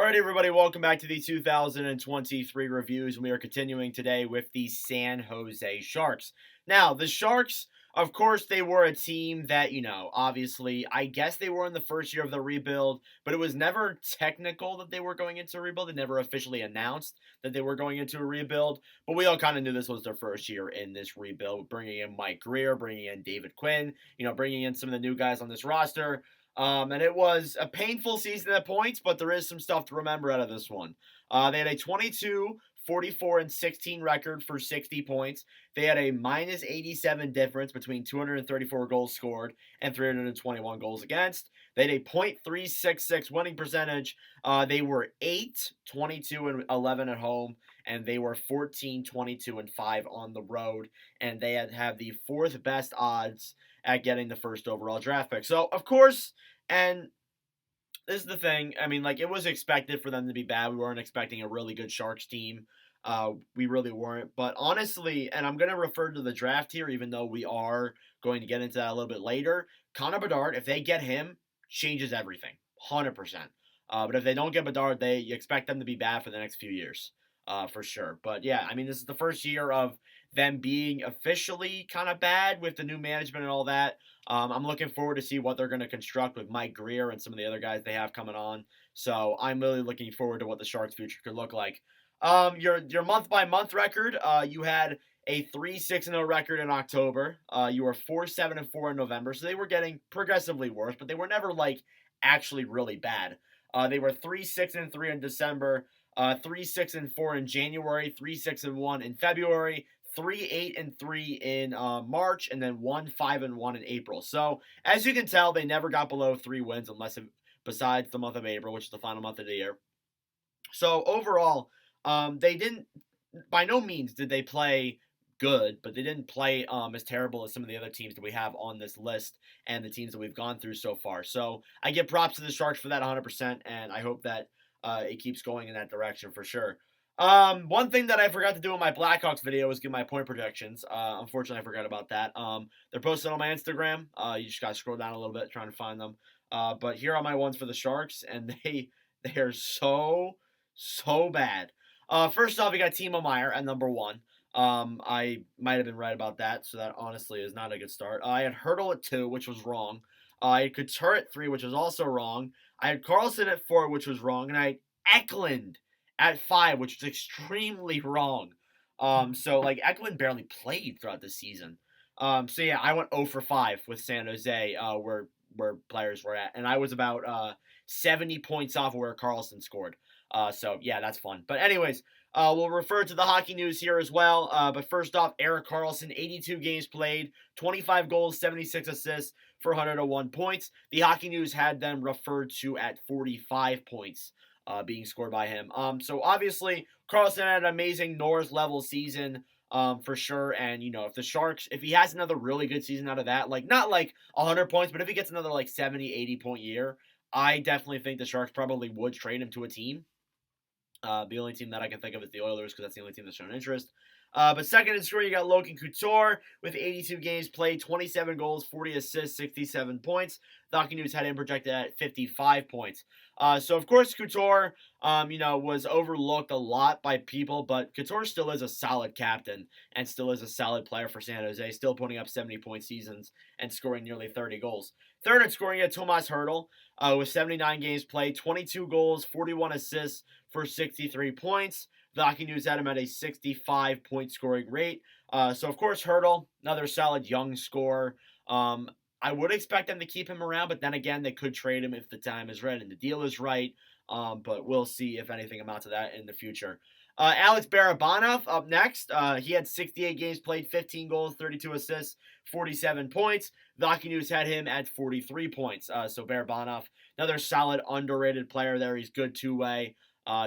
Alright, everybody, welcome back to the 2023 reviews. We are continuing today with the San Jose Sharks. Now, the Sharks, of course, they were a team that, obviously, I guess they were in the first year of the rebuild, but it was never technical that they were going into a rebuild. They never officially announced that they were going into a rebuild, but we all kind of knew this was their first year in this rebuild, bringing in Mike Grier, bringing in David Quinn, bringing in some of the new guys on this roster. And it was a painful season at points, but there is some stuff to remember out of this one. They had a 22, 44, and 16 record for 60 points. They had a minus 87 difference between 234 goals scored and 321 goals against. They had a .366 winning percentage. They were 8, 22, and 11 at home, and they were 14, 22, and 5 on the road. And they have the fourth best odds at getting the first overall draft pick. So, of course, and this is the thing. I mean, it was expected for them to be bad. We weren't expecting a really good Sharks team. We really weren't. But honestly, and I'm going to refer to the draft here, even though we are going to get into that a little bit later. Connor Bedard, if they get him, changes everything. 100%. But if they don't get Bedard, you expect them to be bad for the next few years. For sure. But yeah, I mean, this is the first year of them being officially kind of bad with the new management and all that. I'm looking forward to see what they're going to construct with Mike Grier and some of the other guys they have coming on. So I'm really looking forward to what the Sharks' future could look like. Your month by month record, you had a 3-6-0 record in October. You were 4-7-4 in November, so they were getting progressively worse, but they were never actually really bad. They were 3-6-3 in December. 3-6-4 in January, 3-6-1 in February, 3-8-3 in March, and then 1-5-1 in April. So as you can tell, they never got below 3 wins besides the month of April, which is the final month of the year. So overall, they didn't. By no means did they play good, but they didn't play as terrible as some of the other teams that we have on this list and the teams that we've gone through so far. So I give props to the Sharks for that 100%, and I hope that it keeps going in that direction for sure. One thing that I forgot to do in my Blackhawks video was give my point projections. Unfortunately, I forgot about that. They're posted on my Instagram. You just gotta scroll down a little bit trying to find them. But here are my ones for the Sharks, and they are so bad. First off, we got Timo Meier at number 1. I might have been right about that, so that honestly is not a good start. I had Hertl at 2, which was wrong. I had Couture at 3, which was also wrong. I had Karlsson at 4, which was wrong, and I had Eklund at 5, which was extremely wrong. So Eklund barely played throughout the season. So yeah, I went 0 for 5 with San Jose, where players were at, and I was about 70 points off of where Karlsson scored. So yeah, that's fun. But anyways, we'll refer to the hockey news here as well. But first off, Erik Karlsson, 82 games played, 25 goals, 76 assists for 101 points. The hockey news had them referred to at 45 points being scored by him. So obviously, Karlsson had an amazing Norris level season. For sure, and if the Sharks, if he has another really good season out of that, not 100 points, but if he gets another 70, 80 point year, I definitely think the Sharks probably would trade him to a team. The only team that I can think of is the Oilers because that's the only team that's shown interest. But second in scoring, you got Logan Couture with 82 games played, 27 goals, 40 assists, 67 points. The Hockey News had him projected at 55 points. So, of course, Couture, was overlooked a lot by people, but Couture still is a solid captain and still is a solid player for San Jose, still putting up 70-point seasons and scoring nearly 30 goals. Third in scoring, you had Tomas Hertl with 79 games played, 22 goals, 41 assists for 63 points. The Hockey News had him at a 65-point scoring rate. So, of course, Hertl, another solid young scorer. I would expect them to keep him around, but then again, they could trade him if the time is right and the deal is right. But we'll see if anything amounts to that in the future. Alex Barabanov up next. He had 68 games played, 15 goals, 32 assists, 47 points. The Hockey News had him at 43 points. So Barabanov, another solid, underrated player there. He's good two-way.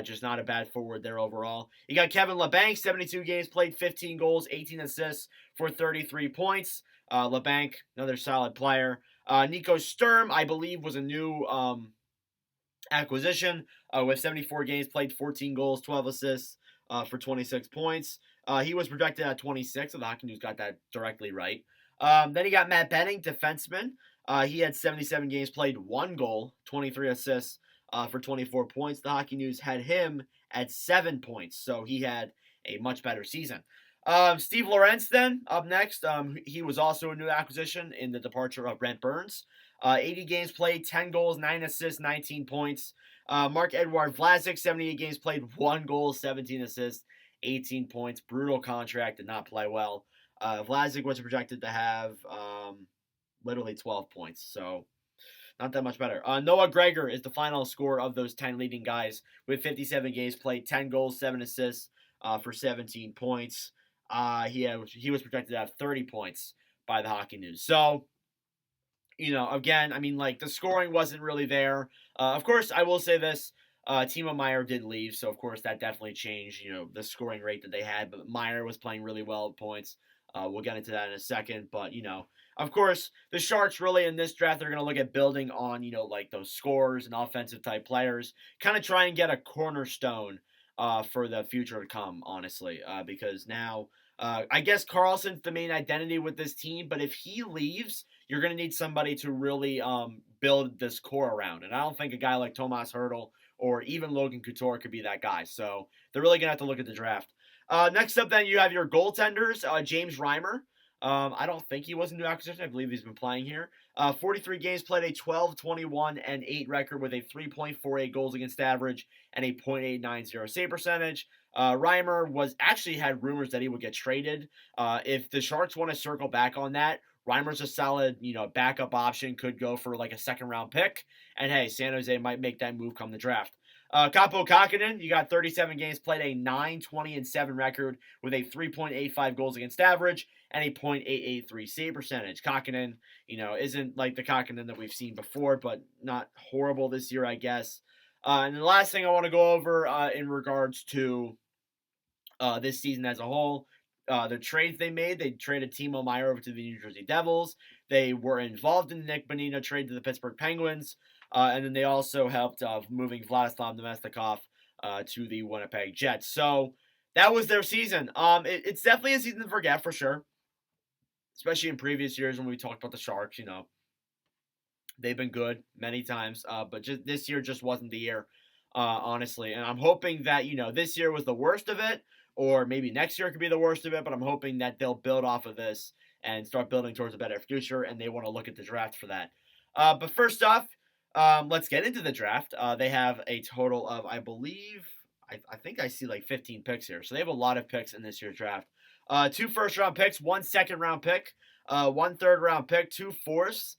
Just not a bad forward there overall. You got Kevin Labanc, 72 games played, 15 goals, 18 assists for 33 points. Labanc, another solid player. Nico Sturm, I believe, was a new acquisition with 74 games played, 14 goals, 12 assists for 26 points. He was projected at 26, so the Hockey News got that directly right. Then you got Matt Benning, defenseman. He had 77 games played, 1 goal, 23 assists for 24 points. The Hockey News had him at 7 points, so he had a much better season. Steve Lorentz then up next. He was also a new acquisition in the departure of Brent Burns. 80 games played, 10 goals, 9 assists, 19 points. Marc-Edouard Vlasic, 78 games played, 1 goal, 17 assists, 18 points. Brutal contract, did not play well. Vlasic was projected to have literally 12 points, so not that much better. Noah Gregor is the final scorer of those 10 leading guys with 57 games played, 10 goals, 7 assists for 17 points. He was projected to have 30 points by the Hockey News. So, again, I mean, like, the scoring wasn't really there. Of course, I will say this. Timo Meier did leave, so of course that definitely changed, the scoring rate that they had. But Meier was playing really well at points. We'll get into that in a second. But, of course, the Sharks really in this draft, they're going to look at building on, like those scorers and offensive type players. Kind of try and get a cornerstone for the future to come, honestly. Because now, I guess Karlsson's the main identity with this team. But if he leaves, you're going to need somebody to really build this core around. And I don't think a guy like Tomas Hertl or even Logan Couture could be that guy. So they're really going to have to look at the draft. Next up, then, you have your goaltenders, James Reimer. I don't think he was a new acquisition. I believe he's been playing here. 43 games played, a 12, 21, and 8 record with a 3.48 goals against average and a .890 save percentage. Reimer had rumors that he would get traded. If the Sharks want to circle back on that, Reimer's a solid, backup option, could go for like a second-round pick. And hey, San Jose might make that move come the draft. Kaapo Kähkönen, you got 37 games played, a 9, 20, and 7 record with a 3.85 goals against average and a .883 save percentage. Kähkönen, isn't like the Kähkönen that we've seen before, but not horrible this year, I guess. And the last thing I want to go over in regards to this season as a whole, the trades they made. They traded Timo Meier over to the New Jersey Devils. They were involved in the Nick Bonino trade to the Pittsburgh Penguins. And then they also helped moving Vladislav Namestnikov to the Winnipeg Jets. So that was their season. It's definitely a season to forget for sure. Especially in previous years when we talked about the Sharks, they've been good many times. But just this year just wasn't the year, honestly. And I'm hoping that, this year was the worst of it. Or maybe next year could be the worst of it, but I'm hoping that they'll build off of this and start building towards a better future, and they want to look at the draft for that. But first off, let's get into the draft. They have a total of, I think I see like 15 picks here. So they have a lot of picks in this year's draft. 2 first-round picks, 1 second-round pick, 1 third-round pick, 2 fourths,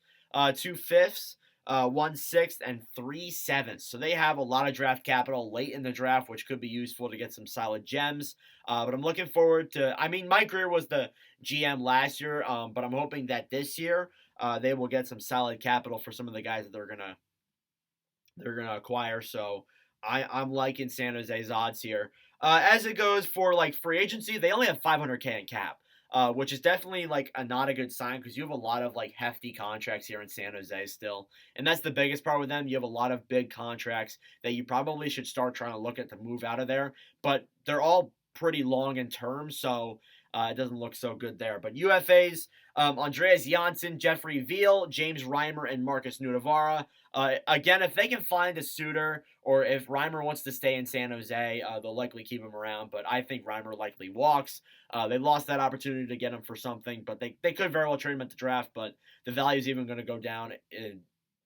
2 fifths, 1 sixth, and 3 sevenths. So they have a lot of draft capital late in the draft, which could be useful to get some solid gems. But I'm looking forward to. Mike Grier was the GM last year, but I'm hoping that this year they will get some solid capital for some of the guys that they're gonna acquire. So I'm liking San Jose's odds here. As it goes for like free agency, they only have $500K in cap. Which is definitely like not a good sign because you have a lot of like hefty contracts here in San Jose still. And that's the biggest part with them. You have a lot of big contracts that you probably should start trying to look at to move out of there. But they're all pretty long in term, so it doesn't look so good there. But UFAs, Andreas Janssen, Jeffrey Veal, James Reimer, and Marcus Nudavara. Again, if they can find a suitor, or if Reimer wants to stay in San Jose, they'll likely keep him around. But I think Reimer likely walks. They lost that opportunity to get him for something, but they could very well trade him at the draft. But the value is even going to go down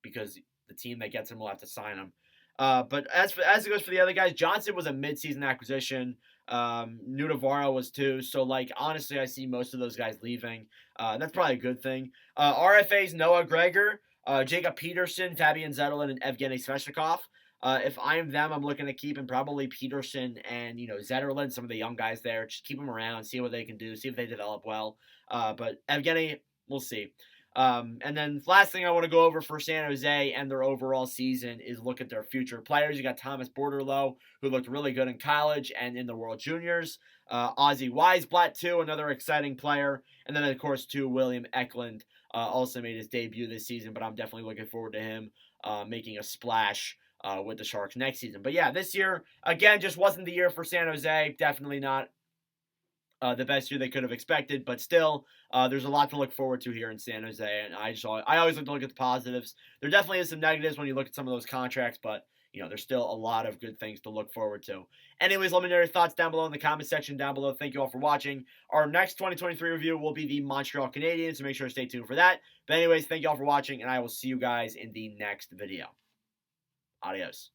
because the team that gets him will have to sign him. But as it goes for the other guys, Johnson was a midseason acquisition. Nudavara was too. So, like, honestly, I see most of those guys leaving. That's probably a good thing. RFA's Noah Gregor, Jacob Peterson, Fabian Zetterlund, and Evgeny Svechnikov. If I'm them, I'm looking to keep him probably Peterson and, Zetterlund, some of the young guys there. Just keep them around, see what they can do, see if they develop well. But Evgeny, we'll see. And then last thing I want to go over for San Jose and their overall season is look at their future players. You got Thomas Borderlow, who looked really good in college and in the World Juniors. Ozzy Weisblatt, too, another exciting player. And then, of course, too, William Eklund also made his debut this season, but I'm definitely looking forward to him making a splash with the Sharks next season. But yeah, this year, again, just wasn't the year for San Jose. Definitely not the best year they could have expected, but still, there's a lot to look forward to here in San Jose, and I always like to look at the positives. There definitely is some negatives when you look at some of those contracts, but there's still a lot of good things to look forward to. Anyways, let me know your thoughts down below in the comment section down below. Thank you all for watching. Our next 2023 review will be the Montreal Canadiens, so make sure to stay tuned for that. But anyways, thank you all for watching, and I will see you guys in the next video. Adios.